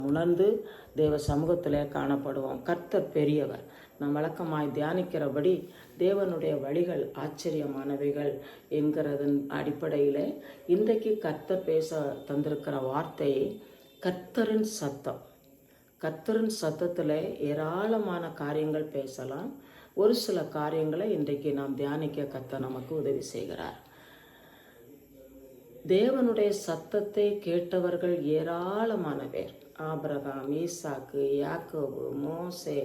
உணர்ந்து தேவ சமூகத்திலே காணப்படுவோம். கர்த்தர் பெரியவர். நாம் வழக்கமாய் தியானிக்கிறபடி தேவனுடைய வழிகள் ஆச்சரியமானவைகள் என்கிறதன் அடிப்படையில் இன்றைக்கு கர்த்தர் பேச தந்திருக்கிற வார்த்தை கர்த்தரின் சத்தம். கர்த்தரின் சத்தத்தில் ஏராளமான காரியங்கள் பேசலாம். ஒரு சில காரியங்களை இன்றைக்கு நாம் தியானிக்க கர்த்தர் நமக்கு உதவி செய்கிறார். தேவனுடைய சத்தத்தை கேட்டவர்கள் ஏராளமான பேர். ஆபிரகாம், ஈசாக்கு, யாக்கோபு, மோசே,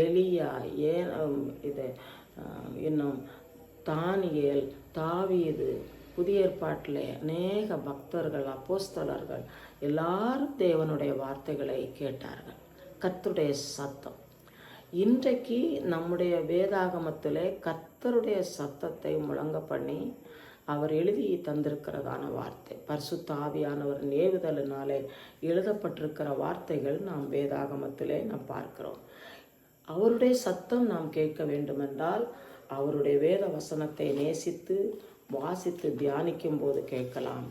எலியா, இன்னும் தானியேல், தாவீது, புதிய ஏற்பாட்டில் அநேக பக்தர்கள், அப்போஸ்தலர்கள் எல்லாரும் தேவனுடைய வார்த்தைகளை கேட்டார்கள். கர்த்தருடைய சத்தம். இன்றைக்கு நம்முடைய வேதாகமத்திலே கர்த்தருடைய சத்தத்தை முழங்க பண்ணி அவர் எழுதி தந்திருக்கிறதான வார்த்தை, பரிசுத்த ஆவியானவர் ஏவுதலினாலே எழுதப்பட்டிருக்கிற வார்த்தைகள் நாம் வேதாகமத்திலே நாம் பார்க்கிறோம். அவருடைய சத்தம் நாம் கேட்க வேண்டுமென்றால் அவருடைய வேத வசனத்தை நேசித்து வாசித்து தியானிக்கும் போது கேட்கலாம்.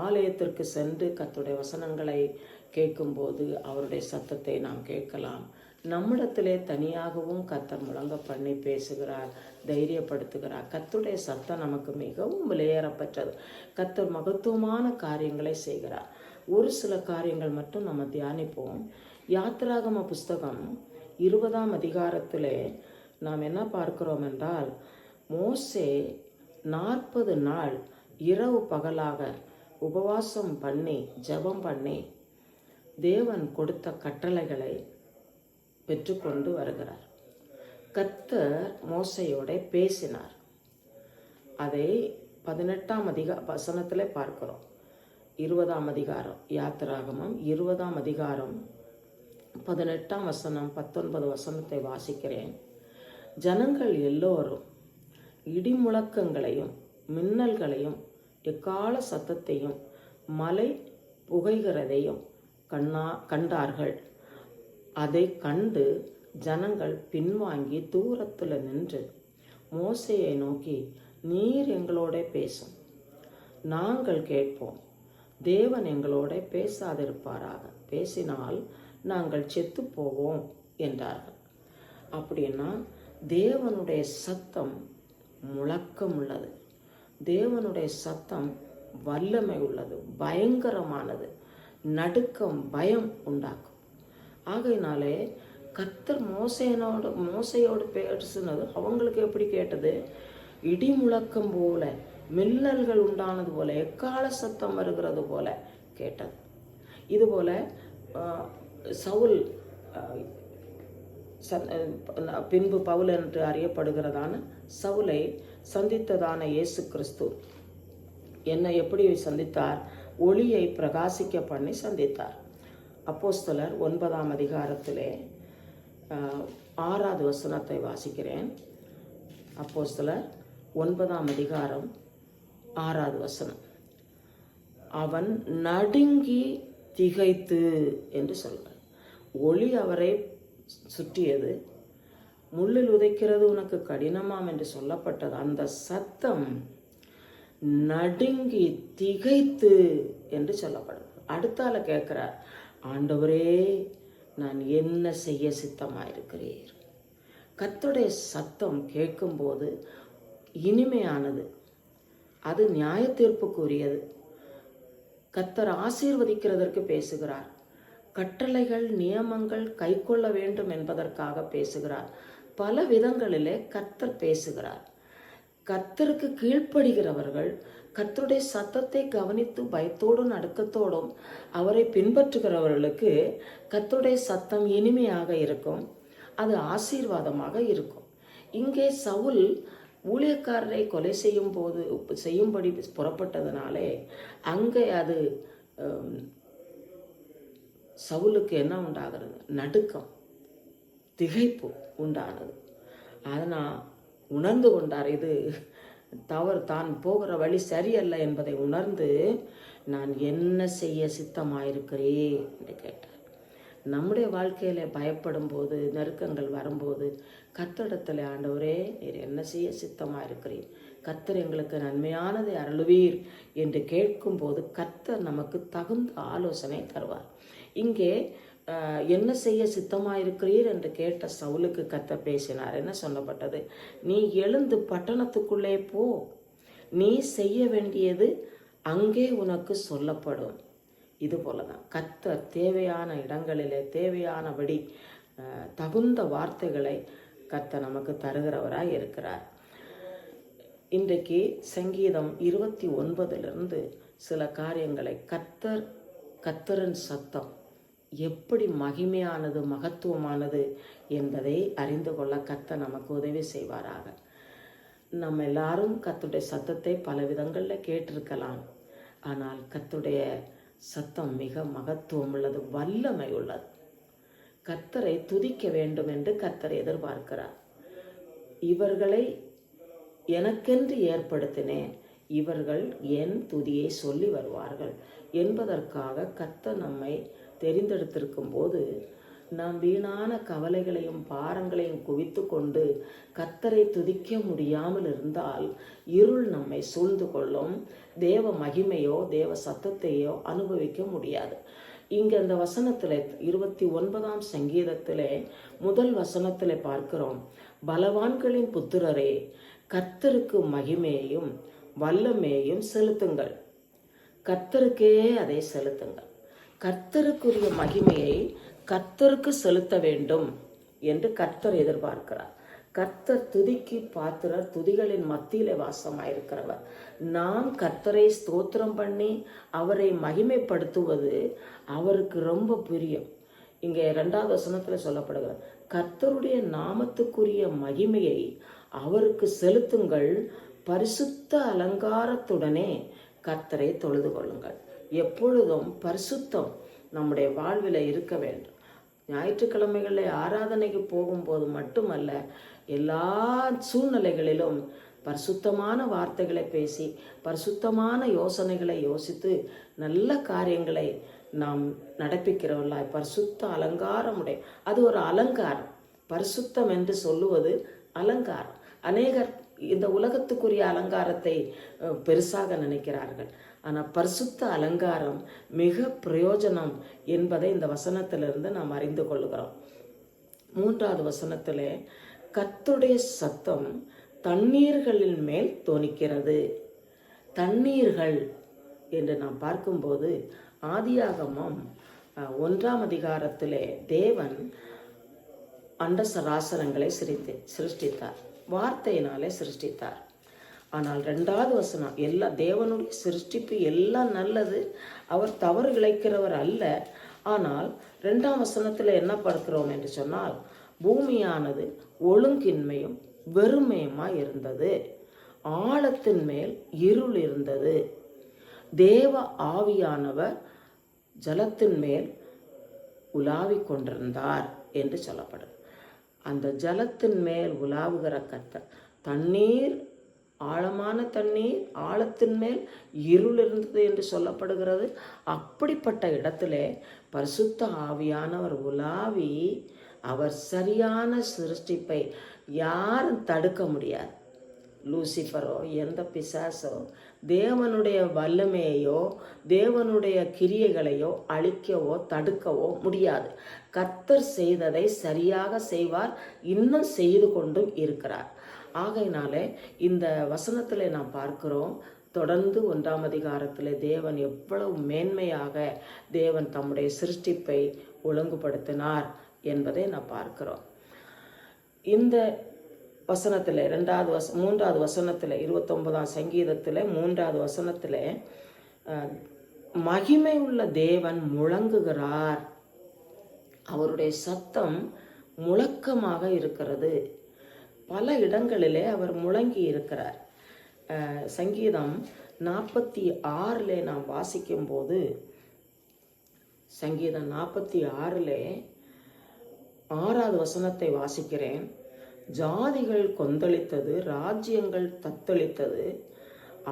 ஆலயத்திற்கு சென்று கர்த்தருடைய வசனங்களை கேட்கும்போது அவருடைய சத்தத்தை நாம் கேட்கலாம். நம்மிடத்திலே தனியாகவும் கர்த்தர் முழங்க பண்ணி பேசுகிறார், தைரியப்படுத்துகிறார். கர்த்தருடைய சத்தம் நமக்கு மிகவும் விலையேறப்பட்டது. கர்த்தர் மகத்துவமான காரியங்களை செய்கிறார். ஒரு சில காரியங்கள் மட்டும் நம்ம தியானிப்போம். யாத்திராகம புஸ்தகம் 20ஆம் அதிகாரத்திலே நாம் என்ன பார்க்கிறோம் என்றால், மோசே 40 நாள் இரவு பகலாக உபவாசம் பண்ணி ஜெபம் பண்ணி தேவன் கொடுத்த கட்டளைகளை பெற்றுக்கொண்டு வருகிறார். கர்த்தர் மோசையோட பேசினார். அதை 18ஆம் வசனத்திலே பார்க்கிறோம். 20ஆம் அதிகாரம், யாத்திராகமம் 20ஆம் அதிகாரம் 18ஆம் வசனம் 19 வசனத்தை வாசிக்கிறேன். ஜனங்கள் எல்லோரும் இடிமுழக்கங்களையும் மின்னல்களையும் எக்கால சத்தத்தையும் மலை புகைகிறதையும் கண்டார்கள். அதை கண்டு ஜனங்கள் பின்வாங்கி தூரத்தில் நின்று மோசேயை நோக்கி, நீர் எங்களோட பேசும், நாங்கள் கேட்போம். தேவன் எங்களோட பேசாதிருப்பாராக, பேசினால் நாங்கள் செத்து போவோம் என்றார்கள். அப்படின்னா தேவனுடைய சத்தம் முழக்கம் உள்ளது. தேவனுடைய சத்தம் வல்லமை உள்ளது, பயங்கரமானது, நடுக்கம், பயம் உண்டாக்கும். ஆகையினாலே கர்த்தர் மோசையோடு பேசினது அவங்களுக்கு எப்படி கேட்டது? இடி முழக்கம் போல, மின்னல்கள் உண்டானது போல, எக்கால சத்தம் வருகிறது போல கேட்டது. இதுபோல சவுல், பின்பு பவுல் என்று அறியப்படுகிறதான சவுலை சந்தித்ததான இயேசு கிறிஸ்து என்னை எப்படி சந்தித்தார்? ஒளியை பிரகாசிக்க பண்ணி சந்தித்தார். அப்போஸ்தலர் 9ஆம் அதிகாரத்திலே 6வது வசனத்தை வாசிக்கிறேன். அப்போஸ்தலர் 9ஆம் அதிகாரம் 6வது வசனம். அவன் நடுங்கி திகைத்து என்று சொல்கிறார். ஒளி அவரை சுற்றியது. முள்ளில் உதைக்கிறது உனக்கு கடினமாம் என்று சொல்லப்பட்டது. அந்த சத்தம் நடுங்கி திகைத்து என்று சொல்லப்படுது. அடுத்தால கேட்கிறார், ஆண்டவரே நான் என்ன செய்ய சித்தமாயிருக்கிறீர்? கர்த்தருடைய சத்தம் கேட்கும்போது இனிமையானது, அது நியாய தீர்ப்புக்குரியது. கர்த்தர் ஆசீர்வதிக்கிறதற்கு பேசுகிறார். கட்டளைகள் நியமங்கள் கை கொள்ள வேண்டும் என்பதற்காக பேசுகிறார். பல விதங்களிலே கர்த்தர் பேசுகிறார். கர்த்தருக்கு கீழ்ப்படுகிறவர்கள் கர்த்தருடைய சத்தத்தை கவனித்து பயத்தோடும் நடுக்கத்தோடும் அவரை பின்பற்றுகிறவர்களுக்கு கர்த்தருடைய சத்தம் இனிமையாக இருக்கும், அது ஆசீர்வாதமாக இருக்கும். இங்கே சவுல் ஊழியக்காரரை கொலை செய்யும்படி புறப்பட்டதுனாலே அங்கே அது சவுலுக்கு என்ன உண்டாகிறது? நடுக்கம், திகைப்பு உண்டானது. அதனால் உணர்ந்து கொண்டார், இது தவறு, தான் போகிற வழி சரியல்ல என்பதை உணர்ந்து, நான் என்ன செய்ய சித்தமாயிருக்கிறேன் என்று கேட்டார். நம்முடைய வாழ்க்கையில் பயப்படும் போது, நெருக்கங்கள் வரும்போது கர்த்தரிடத்தில், ஆண்டவரே நீர் என்ன செய்ய சித்தமாக இருக்கிறீர், கர்த்தர் எங்களுக்கு நன்மையானதை அருளுவீர் என்று கேட்கும்போது கர்த்தர் நமக்கு தகுந்த ஆலோசனை தருவார். இங்கே என்ன செய்ய சித்தமாயிருக்கிறீர் என்று கேட்ட சவுலுக்கு கர்த்தர் பேசினார். என்ன சொல்லப்பட்டது? நீ எழுந்து பட்டணத்துக்குள்ளே போ, நீ செய்ய வேண்டியது அங்கே உனக்கு சொல்லப்படும். இது போலதான் கர்த்தர் தேவையான இடங்களிலே தேவையானபடி தகுந்த வார்த்தைகளை கர்த்தர் நமக்கு தருகிறவராய் இருக்கிறார். இன்றைக்கு சங்கீதம் 29 சில காரியங்களை கர்த்தரின் சத்தம் எப்படி மகிமையானது மகத்துவமானது என்பதை அறிந்து கொள்ள கர்த்தர் நமக்கு உதவி செய்வாராக. நம்ம எல்லாரும் கர்த்தருடைய சத்தத்தை பல விதங்களில் கேட்டிருக்கலாம். ஆனால் கர்த்தருடைய சத்தம் மிக மகத்துவம் உள்ளது, வல்லமை உள்ளது. கர்த்தரை துதிக்க வேண்டும் என்று கர்த்தர் எதிர்பார்க்கிறார். இவர்களை எனக்கென்று ஏற்படுத்தினேன், இவர்கள் என் துதியை சொல்லி வருவார்கள் என்பதற்காக கர்த்தர் நம்மை தெரிந்தெடுத்திருக்கும் போது நாம் வீணான கவலைகளையும் பாரங்களையும் குவித்து கொண்டு கர்த்தரை துதிக்க முடியாமல் இருந்தால் இருள் நம்மை சூழ்ந்து கொள்ளும். தேவ மகிமையோ தேவ சத்தத்தையோ அனுபவிக்க முடியாது. இங்கே அந்த வசனத்தில் 29ஆம் சங்கீதத்திலே முதல் வசனத்தில் பார்க்கிறோம், பலவான்களின் புத்திரரே கர்த்தருக்கு மகிமையையும் வல்லமையையும் செலுத்துங்கள். கர்த்தருக்கே அதை செலுத்துங்கள். கர்த்தருக்குரிய மகிமையை கர்த்தருக்கு செலுத்த வேண்டும் என்று கர்த்தர் எதிர்பார்க்கிறார். கர்த்தர் துதிக்கு பாத்திரர், துதிகளின் மத்தியிலே வாசமாயிருக்கிறவர். நாம் கர்த்தரை ஸ்தோத்திரம் பண்ணி அவரை மகிமைப்படுத்துவது அவருக்கு ரொம்ப பிரியம். இங்கே 2வது வசனத்தில் சொல்லப்படுகிறது, கர்த்தருடைய நாமத்துக்குரிய மகிமையை அவருக்கு செலுத்துங்கள், பரிசுத்த அலங்காரத்துடனே கர்த்தரை தொழுது கொள்ளுங்கள். எப்பொழுதும் பரிசுத்தம் நம்முடைய வாழ்வில் இருக்க வேண்டும். ஞாயிற்றுக்கிழமைகளில் ஆராதனைக்கு போகும்போது மட்டுமல்ல, எல்லா சூழ்நிலைகளிலும் பரிசுத்தமான வார்த்தைகளை பேசி பரிசுத்தமான யோசனைகளை யோசித்து நல்ல காரியங்களை நாம் நடப்பிக்கிறவர்களாய் பரிசுத்த அலங்காரமுடைய, அது ஒரு அலங்காரம். பரிசுத்தம் என்று சொல்லுவது அலங்காரம். அநேகர் இந்த உலகத்துக்குரிய அலங்காரத்தை பெருசாக நினைக்கிறார்கள். ஆனால் பரிசுத்த அலங்காரம் மிக பிரயோஜனம் என்பதை இந்த வசனத்திலிருந்து நாம் அறிந்து கொள்கிறோம். 3வது வசனத்திலே கர்த்தருடைய சத்தம் தண்ணீர்களின் மேல் தோணிக்கிறது. தண்ணீர்கள் என்று நாம் பார்க்கும்போது ஆதியாகமம் 1ஆம் அதிகாரத்திலே தேவன் அண்டசராசரங்களை சிருஷ்டித்தார், வார்த்தையினாலே சிருஷ்டித்தார். ஆனால் 2வது வசனம், எல்லா தேவனுடைய சிருஷ்டிப்பு எல்லாம் நல்லது, அவர் தவறு இழைக்கிறவர் அல்ல. ஆனால் 2ஆம் வசனத்தில் என்ன பார்க்கிறோம் என்று சொன்னால், பூமியானது ஒழுங்கின்மையும் வெறுமையுமாய் இருந்தது, ஆழத்தின் மேல் இருள் இருந்தது, தேவ ஆவியானவர் ஜலத்தின் மேல் உலாவிக் கொண்டிருந்தார் என்று சொல்லப்படுது. அந்த ஜலத்தின் மேல் உலாவுகிற கர்த்தர், தண்ணீர் ஆழமான தண்ணீர், ஆழத்தின் மேல் இருள் இருந்தது என்று சொல்லப்படுகிறது. அப்படிப்பட்ட இடத்திலே பரிசுத்த ஆவியானவர் உலாவி அவர் சரியான சிருஷ்டிப்பை யாரும் தடுக்க முடியாது. லூசிஃபரோ எந்த பிசாசோ தேவனுடைய வல்லமையோ தேவனுடைய கிரியைகளையோ அழிக்கவோ தடுக்கவோ முடியாது. கர்த்தர் செய்ததை சரியாக செய்வார், இன்னும் செய்து கொண்டும் இருக்கிறார். ஆகையினாலே இந்த வசனத்தில் நாம் பார்க்கிறோம், தொடர்ந்து 1ஆம் அதிகாரத்தில் தேவன் எவ்வளவு மேன்மையாக தேவன் தம்முடைய சிருஷ்டிப்பை ஒழுங்குபடுத்தினார் என்பதை நாம் பார்க்கிறோம். இந்த வசனத்தில் 3வது வசனத்தில் 29ஆம் சங்கீதத்தில் 3வது வசனத்தில் மகிமை உள்ள தேவன் முழங்குகிறார். அவருடைய சத்தம் முழக்கமாக இருக்கிறது. பல இடங்களிலே அவர் முழங்கி இருக்கிறார். சங்கீதம் 46 நாம் வாசிக்கும்போது, சங்கீதம் 46 6வது வசனத்தை வாசிக்கிறேன். ஜாதிகள் கொந்தளித்தது, ராஜ்யங்கள் தத்தளித்தது,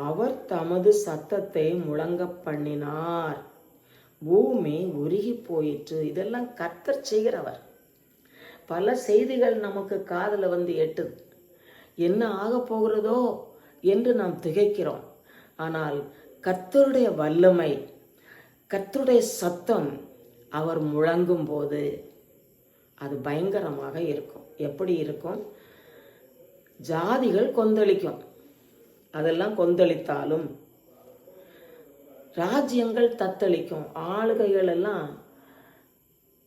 அவர் தமது சத்தத்தை முழங்க பண்ணினார், பூமி உருகி போயிற்று. இதெல்லாம் கர்த்தர் செய்கிறவர். பல செய்திகள் நமக்கு காதில் வந்து எட்டுது, என்ன ஆக போகிறதோ என்று நாம் திகைக்கிறோம். ஆனால் கர்த்தருடைய வல்லமை, கர்த்தருடைய சத்தம் அவர் முழங்கும் போது அது பயங்கரமாக இருக்கும். எப்படி இருக்கும்? ஜாதிகள் கொந்தளிக்கும். அதெல்லாம் கொந்தளித்தாலும் ராஜ்யங்கள் தத்தளிக்கும். ஆளுகைகள் எல்லாம்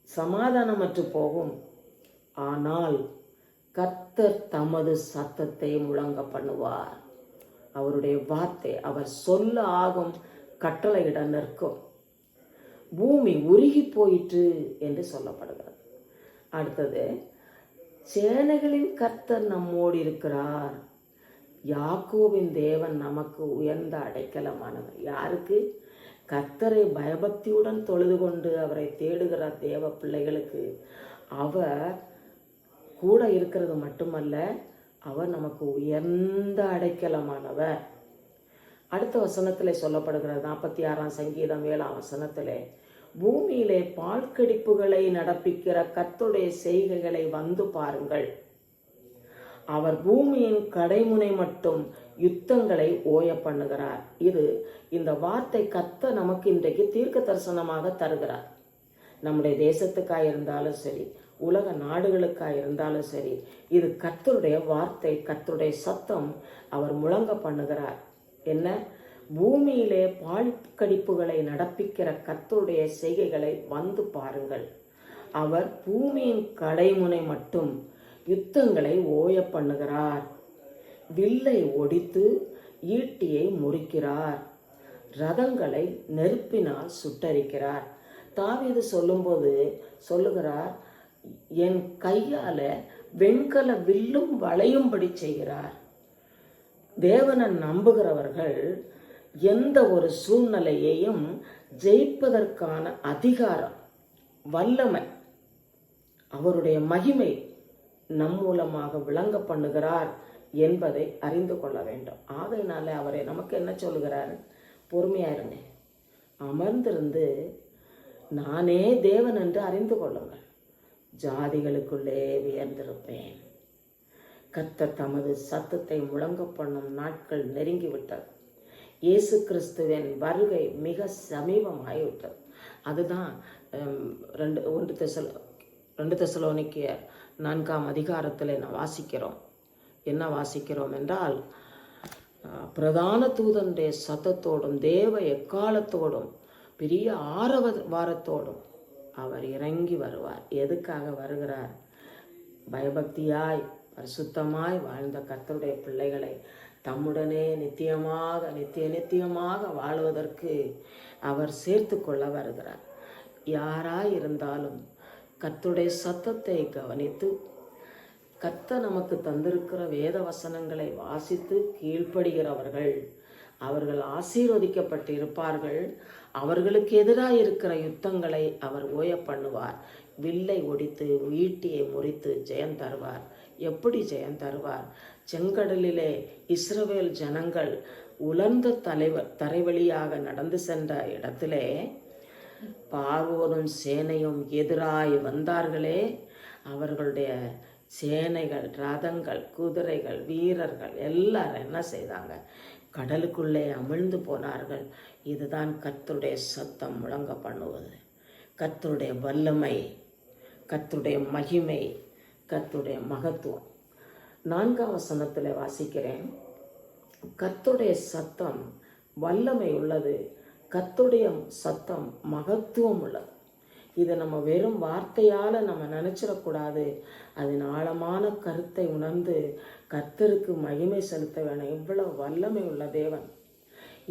சமாதானமற்று போகும். ஆனால் கர்த்தர் தமது சத்தத்தை முழங்க பண்ணுவார். அவருடைய வார்த்தை, அவர் சொல்ல ஆகும் கட்டளையிட நிற்கும். பூமி உருகி போயிற்று என்று சொல்லப்படுகிறது. அடுத்தது, சேனைகளின் கர்த்தர் நம்மோடு இருக்கிறார். யாக்கோபின் தேவன் நமக்கு உயர்ந்த அடைக்கலமானவர். யாருக்கு? கர்த்தரை பயபக்தியுடன் தொழுது கொண்டு அவரை தேடுகிற தேவ பிள்ளைகளுக்கு அவர் கூட இருக்கிறது மட்டுமல்ல, அவர் நமக்கு உயர்ந்த அடைக்கலமானவர். அடுத்த வசனத்திலே சொல்லப்படுகிறது, 46ஆம் சங்கீதம் 7ஆம் வசனத்திலே, பூமியிலே பால்கடிப்புகளை நடப்பிக்கிற கர்த்தருடைய செய்கைகளை வந்து பாருங்கள். அவர் பூமியின் கடைமுனை மட்டும் யுத்தங்களை ஓய பண்ணுகிறார். இந்த வார்த்தை கர்த்தர் நமக்கு இன்றைக்கு தீர்க்க தரிசனமாக தருகிறார். நம்முடைய தேசத்துக்காக இருந்தாலும் சரி, உலக நாடுகளுக்காக இருந்தாலும் சரி, இது கர்த்தருடைய வார்த்தை, கர்த்தருடைய சத்தம். அவர் முழங்க பண்ணுகிறார். என்ன? பூமியிலே பால்கடிப்புகளை நடப்பிக்கிற கர்த்தருடைய செய்கைகளை வந்து பாருங்கள். அவர் பூமியின் கடைமுனை மட்டும் யுத்தங்களை ஓய பண்ணுகிறார். வில்லை ஒடித்து ஈட்டியை முறிக்கிறார். ரதங்களை நெருப்பினால் சுட்டரிக்கிறார். தாவீது சொல்லும்போது சொல்லுகிறார், என் கையால வெண்கல வில்லும் வளையும்படி செய்கிறார். தேவனை நம்புகிறவர்கள் எந்த ஒரு சூழ்நிலையையும் ஜெயிப்பதற்கான அதிகாரம், வல்லமை, அவருடைய மகிமை நம் மூலமாக விளங்க பண்ணுகிறார் என்பதை அறிந்து கொள்ள வேண்டும். ஆகையினால அவரை நமக்கு என்ன சொல்லுகிறார்? பொறுமையா இருங்க, அமர்ந்திருந்து நானே தேவன் என்று அறிந்து கொள்ளுங்கள், ஜாதிகளுக்குள்ளே உயர்ந்திருப்பேன். கர்த்தர் தமது சத்தத்தை முழங்க பண்ணும் நாட்கள் நெருங்கிவிட்டது. இயேசு கிறிஸ்துவின் வருகை மிக சமீபமாகிவிட்டது. அதுதான் 2 தெசலோனிக்கேயர் 4ஆம் அதிகாரத்தில் நான் வாசிக்கிறோம். என்ன வாசிக்கிறோம் என்றால், பிரதான தூதனுடைய சத்தத்தோடும் தேவ எக்காலத்தோடும் பெரிய ஆரவாரத்தோடும் அவர் இறங்கி வருவார். எதுக்காக வருகிறார்? பயபக்தியாய் பரிசுத்தமாய் வாழ்ந்த கர்த்தருடைய பிள்ளைகளை தம்முடனே நித்தியமாக வாழ்வதற்கு அவர் சேர்த்து கொள்ள வருகிறார். யாராய் இருந்தாலும் கர்த்தருடைய சத்தத்தை கவனித்து கர்த்தர் நமக்கு தந்திருக்கிற வேத வசனங்களை வாசித்து கீழ்ப்படுகிறவர்கள் அவர்கள் ஆசீர்வதிக்கப்பட்டு இருப்பார்கள். அவர்களுக்கு எதிராக இருக்கிற யுத்தங்களை அவர் ஓய பண்ணுவார். வில்லை ஒடித்து ஈட்டியை முறித்து ஜெயம் தருவார். எப்படி ஜெயம் தருவார்? செங்கடலிலே இஸ்ரவேல் ஜனங்கள் உலர்ந்த தரைவழியாக நடந்து சென்ற இடத்திலே பார்வோனும் சேனையும் எதிராய் வந்தார்களே, அவர்களுடைய சேனைகள், ரதங்கள், குதிரைகள், வீரர்கள் எல்லாரும் என்ன செய்தாங்க? கடலுக்குள்ளே அமிழ்ந்து போனார்கள். இதுதான் கர்த்தருடைய சத்தம் முழங்க பண்ணுவது. கர்த்தருடைய வல்லமை, கர்த்தருடைய மகிமை, கர்த்தருடைய மகத்துவம். 4ஆம் வசனத்தில் வாசிக்கிறேன், கர்த்தருடைய சத்தம் வல்லமை உள்ளது, கர்த்தருடைய சத்தம் மகத்துவம் உள்ளது. இதை நம்ம வெறும் வார்த்தையால் நம்ம நினச்சிடக்கூடாது. அதன் ஆழமான கருத்தை உணர்ந்து கர்த்தருக்கு மகிமை செலுத்த வேணும். இவ்வளவு வல்லமை உள்ள தேவன்,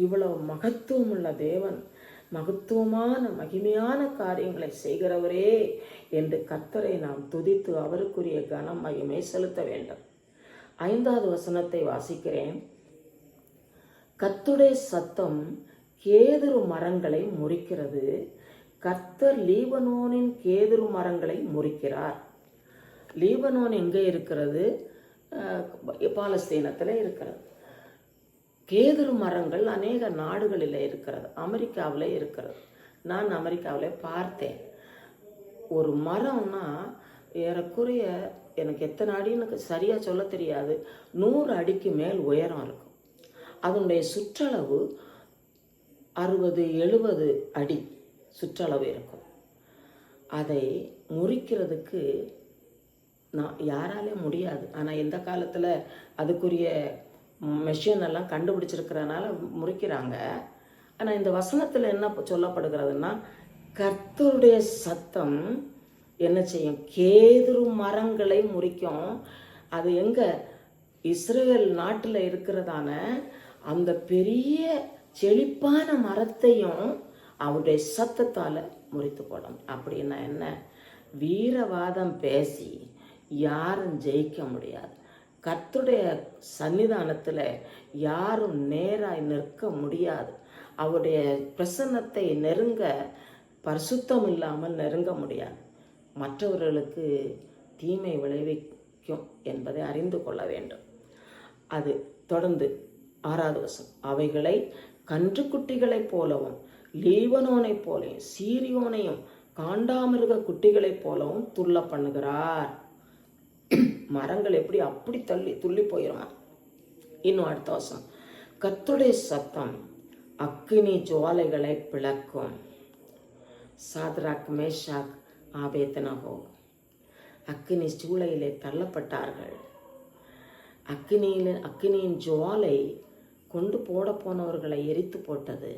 இவ்வளவு மகத்துவம் உள்ள தேவன், மகத்துவமான மகிமையான காரியங்களை செய்கிறவரே என்று கர்த்தரை நாம் துதித்து அவருக்குரிய கனம் மகிமை செலுத்த வேண்டும். 5வது வசனத்தை வாசிக்கிறேன். கர்த்தருடைய சத்தம் கேதுரு மரங்களை முறிக்கிறது. கர்த்தர் லீபனோனின் கேதுரு மரங்களை முறிக்கிறார். லீபனோன் எங்கே இருக்கிறது? பாலஸ்தீனத்தில் இருக்கிறது. கேதுரு மரங்கள் அநேக நாடுகளில் இருக்கிறது. அமெரிக்காவில் இருக்கிறது. நான் அமெரிக்காவில் பார்த்தேன். ஒரு மரம்னா ஏறக்குறைய எனக்கு எத்தனை அடின்னு எனக்கு சரியாக சொல்ல தெரியாது, 100 அடிக்கு மேல் உயரம் இருக்கும். அதனுடைய சுற்றளவு 60-70 அடி சுற்றளவு இருக்கும். அதை முறிக்கிறதுக்கு யாராலே முடியாது. ஆனால் இந்த காலத்தில் அதுக்குரிய மெஷின் எல்லாம் கண்டுபிடிச்சிருக்கிறதுனால முறிக்கிறாங்க. ஆனால் இந்த வசனத்தில் என்ன சொல்லப்படுகிறதுனா, கர்த்தருடைய சத்தம் என்ன செய்யும்? கேதுரு மரங்களை முறிக்கும். அது எங்கே? இஸ்ரேல் நாட்டில் இருக்கிறதான அந்த பெரிய செழிப்பான மரத்தையும் அவருடைய சத்தத்தால் முறித்து போடும். அப்படின்னா என்ன? வீரவாதம் பேசி யாரும் ஜெயிக்க முடியாது. கர்த்தருடைய சன்னிதானத்தில் யாரும் நேராய் நிற்க முடியாது. அவருடைய பிரசன்னத்தை நெருங்க பரிசுத்தம் இல்லாமல் நெருங்க முடியாது. மற்றவர்களுக்கு தீமை விளைவிக்கும் என்பதை அறிந்து கொள்ள வேண்டும். அது தொடர்ந்து 6வது வசனம், அவைகளை கன்றுக்குட்டிகளைப் போலவும் லீபனோனைப் போலையும் சீரியோனையும் காண்டாமிருக குட்டிகளைப் போலவும் துள்ள பண்ணுகிறார். மரங்கள் எப்படி அப்படி துள்ளி போயிடுமா. இன்னும் அடுத்த வசனம், கர்த்தருடைய சத்தம் அக்கினி ஜுவாலைகளை பிளக்கும். சாத்ராக், மேஷாக், ஆபேத்நேகோ அக்கினி சூளையிலே தள்ளப்பட்டார்கள். அக்கினியின் ஜுவாலை கொண்டு போனவர்களை எரித்து போட்டது.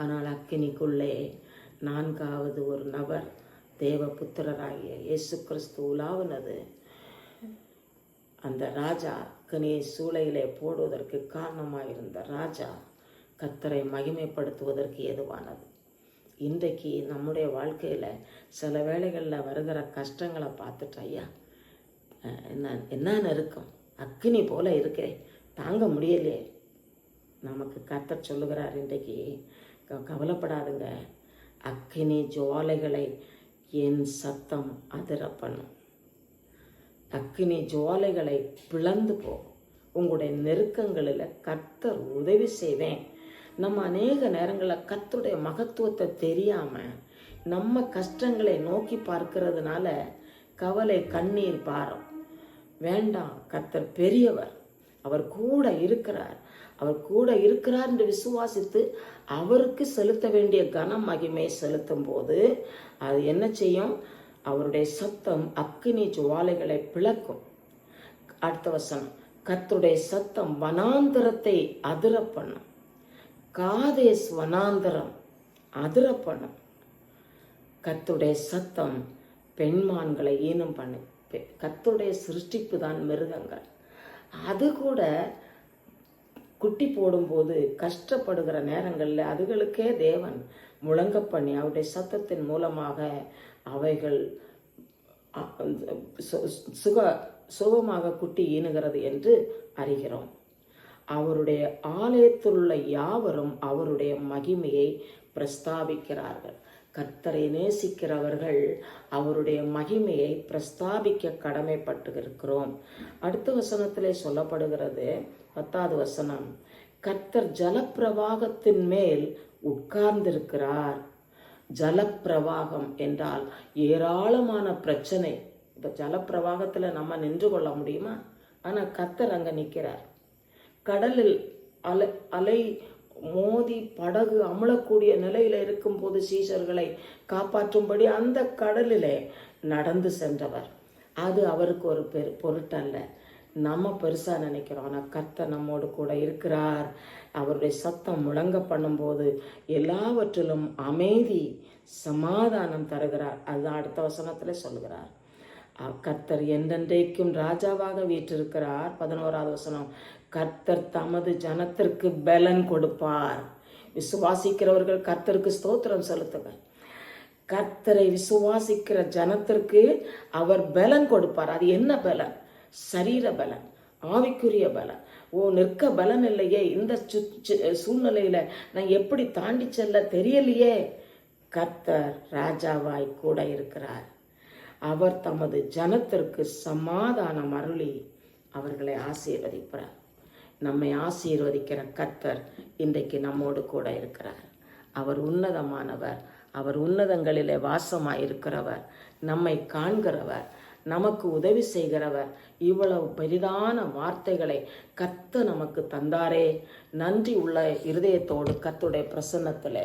ஆனால் அக்கினிக்குள்ளே 4வது ஒரு நபர், தேவபுத்திரராகிய இயேசு கிறிஸ்து உலாவினது. அந்த ராஜா, அக்கினியை சூளையிலே போடுவதற்கு காரணமாயிருந்த ராஜா கர்த்தரை மகிமைப்படுத்துவதற்கு ஏதுவானது. இன்றைக்கு நம்முடைய வாழ்க்கையில் சில வேளைகளில் வருகிற கஷ்டங்களை பார்த்துட்டு, ஐயா என்னன்னு இருக்கும், அக்கினி போல இருக்கே, தாங்க முடியலையே. நமக்கு கர்த்தர் சொல்லுகிறார் இன்றைக்கு, கவலைப்படாதுங்க, அக்கினி ஜுவாலைகளை என் சத்தம் அதிர பண்ணும். அக்கினி ஜுவாலைகளை பிளந்து போ. உங்களுடைய நெருக்கங்களில் கர்த்தர் உதவி செய்வேன். நம்ம அநேக நேரங்களில் கர்த்தருடைய மகத்துவத்தை தெரியாமல் நம்ம கஷ்டங்களை நோக்கி பார்க்கிறதுனால கவலை, கண்ணீர், பாரம் வேண்டாம். கர்த்தர் பெரியவர், அவர் கூட இருக்கிறார். அவர் கூட இருக்கிறார் என்று விசுவாசித்து அவருக்கு செலுத்த வேண்டிய கனம் மகிமை செலுத்தும் போது அது என்ன செய்யும்? அவருடைய சத்தம் அக்கினி ஜுவாலைகளை பிளக்கும். அடுத்த வசனம், கர்த்தருடைய சத்தம் வனாந்தரத்தை அதிர பண்ணும். காதேஸ் வனாந்தரம் அதிர பண்ணும். கர்த்தருடைய சத்தம் பெண்மான்களை ஈனம் பண்ணு. கர்த்தருடைய சிருஷ்டிப்பு தான் மிருகங்கள். அது கூட குட்டி போடும்போது கஷ்டப்படுகிற நேரங்களில் அதுகளுக்கே தேவன் முழங்க பண்ணி அவருடைய சத்தத்தின் மூலமாக அவைகள் சுகமாக குட்டி ஈனுகிறது என்று அறிகிறோம். அவருடைய ஆலயத்தில் உள்ள யாவரும் அவருடைய மகிமையை பிரஸ்தாபிக்கிறார்கள். கர்த்தரை நேசிக்கிறவர்கள் அவருடைய மகிமையை பிரஸ்தாபிக்க கடமைப்பட்டு இருக்கிறோம். அடுத்த வசனத்திலே சொல்லப்படுகிறது, 10வது வசனம், கர்த்தர் ஜலப்பிரவாகத்தின் மேல் உட்கார்ந்திருக்கிறார். ஜலப்பிரவாகம் என்றால் ஏராளமான பிரச்சனை. இப்போ ஜலப்பிரவாகத்தில் நம்ம நின்று கொள்ள முடியுமா? ஆனால் கர்த்தர் அங்கே நிற்கிறார். கடலில் அலை மோதி படகு அமளக்கூடிய நிலையில் இருக்கும்போது சீஷர்களை காப்பாற்றும்படி அந்த கடலிலே நடந்து சென்றவர். அது அவருக்கு ஒரு பொருட்டல்ல. நம்ம பெருசாக நினைக்கிறோம். ஆனால் கர்த்தர் நம்மோடு கூட இருக்கிறார். அவருடைய சத்தம் முழங்க பண்ணும்போது எல்லாவற்றிலும் அமைதி, சமாதானம் தருகிறார். அதுதான் அடுத்த வசனத்தில் சொல்கிறார். கர்த்தர் என்றென்றைக்கும் ராஜாவாக வீற்றிருக்கிறார். 11வது வசனம், கர்த்தர் தமது ஜனத்திற்கு பலன் கொடுப்பார். விசுவாசிக்கிறவர்கள் கர்த்தருக்கு ஸ்தோத்திரம் செலுத்துங்க. கர்த்தரை விசுவாசிக்கிற ஜனத்திற்கு அவர் பலன் கொடுப்பார். அது என்ன பலன்? சரீர பலன், ஆவிக்குரிய பலன். நிற்க பலன் இல்லையே, இந்த சூழ்நிலையில நான் எப்படி தாண்டி செல்ல தெரியலையே. கர்த்தர் ராஜாவாய் கூட இருக்கிறார். அவர் தமது ஜனத்திற்கு சமாதானம் அருளி அவர்களை ஆசீர்வதிப்பார். நம்மை ஆசீர்வதிக்கிற கர்த்தர் இன்றைக்கு நம்மோடு கூட இருக்கிறார். அவர் உன்னதமானவர். அவர் உன்னதங்களிலே வாசமாயிருக்கிறவர், நம்மை காண்கிறவர், நமக்கு உதவி செய்கிறவர். இவ்வளவு பெரிதான வார்த்தைகளை கர்த்தர் நமக்கு தந்தாரே. நன்றி உள்ள இருதயத்தோடு கர்த்தருடைய பிரசன்னத்தில்